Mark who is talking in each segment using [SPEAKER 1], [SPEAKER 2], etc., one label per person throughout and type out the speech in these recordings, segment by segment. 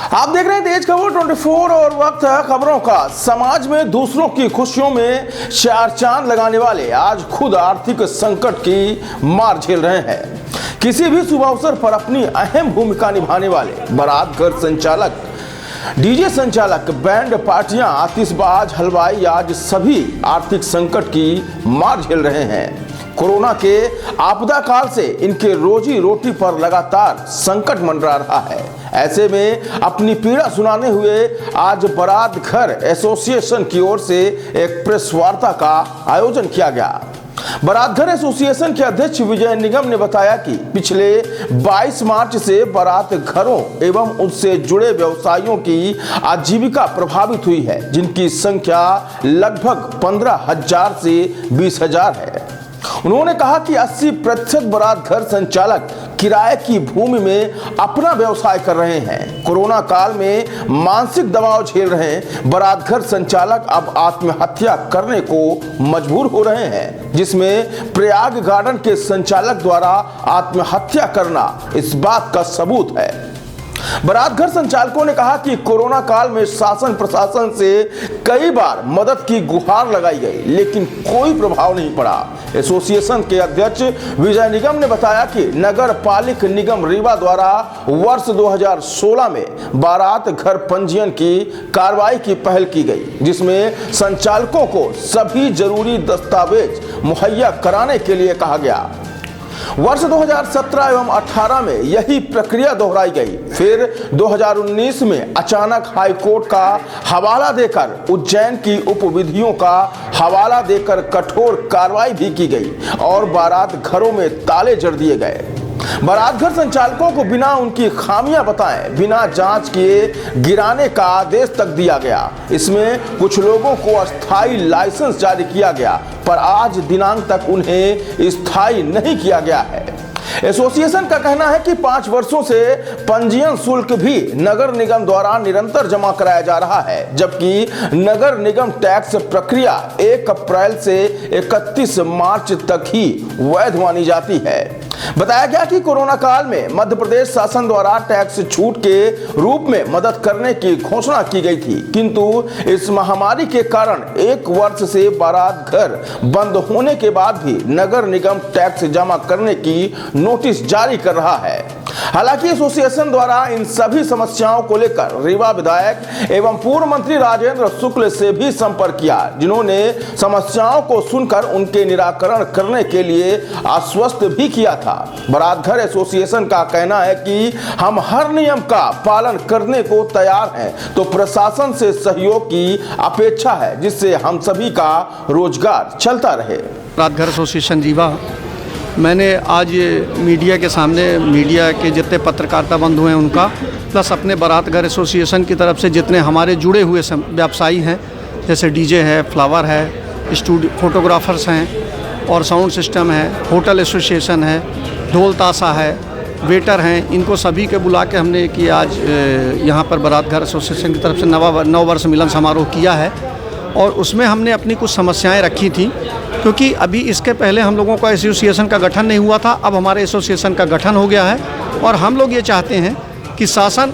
[SPEAKER 1] आप देख रहे हैं तेज खबर 24 और वक्त है खबरों का। समाज में दूसरों की खुशियों में चार चांद लगाने वाले आज खुद आर्थिक संकट की मार झेल रहे हैं। किसी भी शुभ अवसर पर अपनी अहम भूमिका निभाने वाले बारात घर संचालक, डीजे संचालक, बैंड पार्टियां, आतिशबाज, हलवाई आज सभी आर्थिक संकट की मार झेल रहे हैं। कोरोना के आपदा काल से इनके रोजी रोटी पर लगातार संकट मंडरा रहा है। ऐसे में अपनी पीड़ा सुनाने हुए आज बारात घर एसोसिएशन की ओर से एक प्रेस वार्ता का आयोजन किया गया। बारात घर एसोसिएशन के अध्यक्ष विजय निगम ने बताया कि पिछले 22 मार्च से बारात घरों एवं उससे जुड़े व्यवसायियों की आजीविका प्रभावित हुई है, जिनकी संख्या लगभग 15,000 से 20,000 है। उन्होंने कहा कि 80% बारात घर संचालक किराए की भूमि में अपना व्यवसाय कर रहे हैं। कोरोना काल में मानसिक दबाव झेल रहे बारात घर संचालक अब आत्महत्या करने को मजबूर हो रहे हैं, जिसमें प्रयाग गार्डन के संचालक द्वारा आत्महत्या करना इस बात का सबूत है। बारात घर संचालकों ने कहा कि कोरोना काल में शासन प्रशासन से कई बार मदद की गुहार लगाई गई, लेकिन कोई प्रभाव नहीं पड़ा। एसोसिएशन के अध्यक्ष विजय निगम ने बताया कि नगर पालिक निगम रीवा द्वारा वर्ष 2016 में बारात घर पंजीयन की कार्रवाई की पहल की गई, जिसमें संचालकों को सभी जरूरी दस्तावेज मुहैया कराने के लिए कहा गया। वर्ष 2017 एवं 18 में यही प्रक्रिया दोहराई गई। फिर 2019 में अचानक हाईकोर्ट का हवाला देकर, उज्जैन की उप विधियों का हवाला देकर कठोर कार्रवाई भी की गई और बारात घरों में ताले जड़ दिए गए। बारात घर संचालकों को बिना उनकी खामियां बताए, बिना जांच किए गिराने का आदेश तक दिया गया। इसमें कुछ लोगों को अस्थायी लाइसेंस जारी किया गया, पर आज दिनांक तक उन्हें स्थायी नहीं किया गया है। एसोसिएशन का कहना है कि 5 वर्षों से पंजीयन शुल्क भी नगर निगम द्वारा निरंतर जमा कराया जा रहा है, जबकि नगर निगम टैक्स प्रक्रिया 1 अप्रैल से 31 मार्च तक ही वैध मानी जाती है। बताया गया कि कोरोना काल में मध्य प्रदेश शासन द्वारा टैक्स छूट के रूप में मदद करने की घोषणा की गई थी, किंतु इस महामारी के कारण 1 वर्ष से बारात घर बंद होने के बाद भी नगर निगम टैक्स जमा करने की नोटिस जारी कर रहा है। हालांकि एसोसिएशन द्वारा इन सभी समस्याओं को लेकर रीवा विधायक एवं पूर्व मंत्री राजेंद्र शुक्ल से भी संपर्क किया, जिन्होंने समस्याओं को सुनकर उनके निराकरण करने के लिए आश्वस्त भी किया था। बारात घर एसोसिएशन का कहना है कि हम हर नियम का पालन करने को तैयार हैं, तो प्रशासन से सहयोग की अपेक्षा है, जिससे हम सभी का रोजगार चलता रहे।
[SPEAKER 2] बारात घर एसोसिएशन रीवा, मैंने आज मीडिया के सामने, मीडिया के जितने पत्रकारिता बंधु हैं उनका, प्लस अपने बारात घर एसोसिएशन की तरफ से जितने हमारे जुड़े हुए व्यवसायी हैं, जैसे डीजे है, फ्लावर है, स्टूडियो फोटोग्राफर्स हैं और साउंड सिस्टम है, होटल एसोसिएशन है, ढोल ताशा है, वेटर हैं, इनको सभी के बुला के हमने कि आज यहाँ पर बारात घर एसोसिएशन की तरफ से नव वर्ष मिलन समारोह किया है। और उसमें हमने अपनी कुछ समस्याएं रखी थी, क्योंकि अभी इसके पहले हम लोगों का एसोसिएशन का गठन नहीं हुआ था। अब हमारे एसोसिएशन का गठन हो गया है और हम लोग ये चाहते हैं कि शासन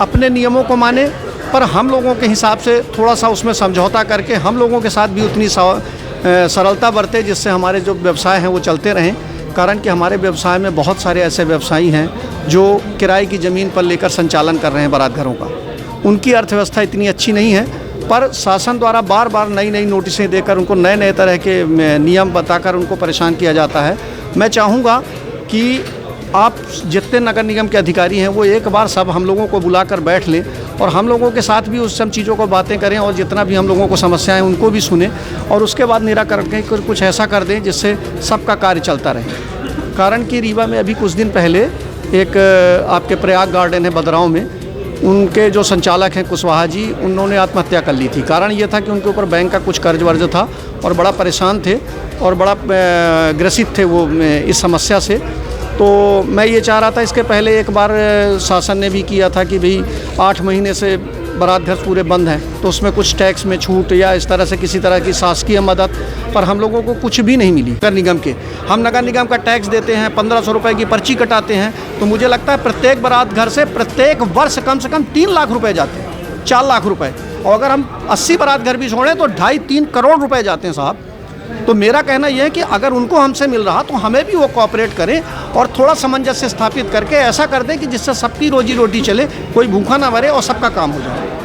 [SPEAKER 2] अपने नियमों को माने, पर हम लोगों के हिसाब से थोड़ा सा उसमें समझौता करके हम लोगों के साथ भी उतनी सरलता बरते, जिससे हमारे जो व्यवसाय हैं वो चलते रहें। कारण कि हमारे व्यवसाय में बहुत सारे ऐसे व्यवसायी हैं जो किराए की ज़मीन पर लेकर संचालन कर रहे हैं बारात घरों का। उनकी अर्थव्यवस्था इतनी अच्छी नहीं है, पर शासन द्वारा बार बार नई नोटिसें देकर उनको नए तरह के नियम बताकर उनको परेशान किया जाता है। मैं चाहूँगा कि आप जितने नगर निगम के अधिकारी हैं वो एक बार सब हम लोगों को बुलाकर बैठ लें और हम लोगों के साथ भी उस सब चीज़ों को बातें करें और जितना भी हम लोगों को समस्याएं उनको भी सुने और उसके बाद निराकरण के कुछ ऐसा कर दें जिससे सबका कार्य चलता रहे। कारण कि रीवा में अभी कुछ दिन पहले एक आपके प्रयाग गार्डन है बदराव में, उनके जो संचालक हैं कुशवाहा जी, उन्होंने आत्महत्या कर ली थी। कारण ये था कि उनके ऊपर बैंक का कुछ कर्ज वर्ज था और बड़ा परेशान थे और बड़ा ग्रसित थे वो इस समस्या से। तो मैं ये चाह रहा था, इसके पहले एक बार शासन ने भी किया था कि भाई 8 महीने से बारात घर पूरे बंद हैं, तो उसमें कुछ टैक्स में छूट या इस तरह से किसी तरह की शासकीय मदद, पर हम लोगों को कुछ भी नहीं मिली। नगर निगम के हम नगर निगम का टैक्स देते हैं, 1500 रुपये की पर्ची कटाते हैं, तो मुझे लगता है प्रत्येक बारात घर से प्रत्येक वर्ष कम से कम 3 लाख रुपये जाते हैं, 4 लाख रुपये। और अगर हम 80 बारात घर भी छोड़ें तो 2.5-3 करोड़ रुपए जाते हैं साहब। तो मेरा कहना यह है कि अगर उनको हमसे मिल रहा तो हमें भी वो कोऑपरेट करें और थोड़ा सामंजस्य स्थापित करके ऐसा कर दें कि जिससे सबकी रोजी रोटी चले, कोई भूखा ना मरे और सबका काम हो जाए।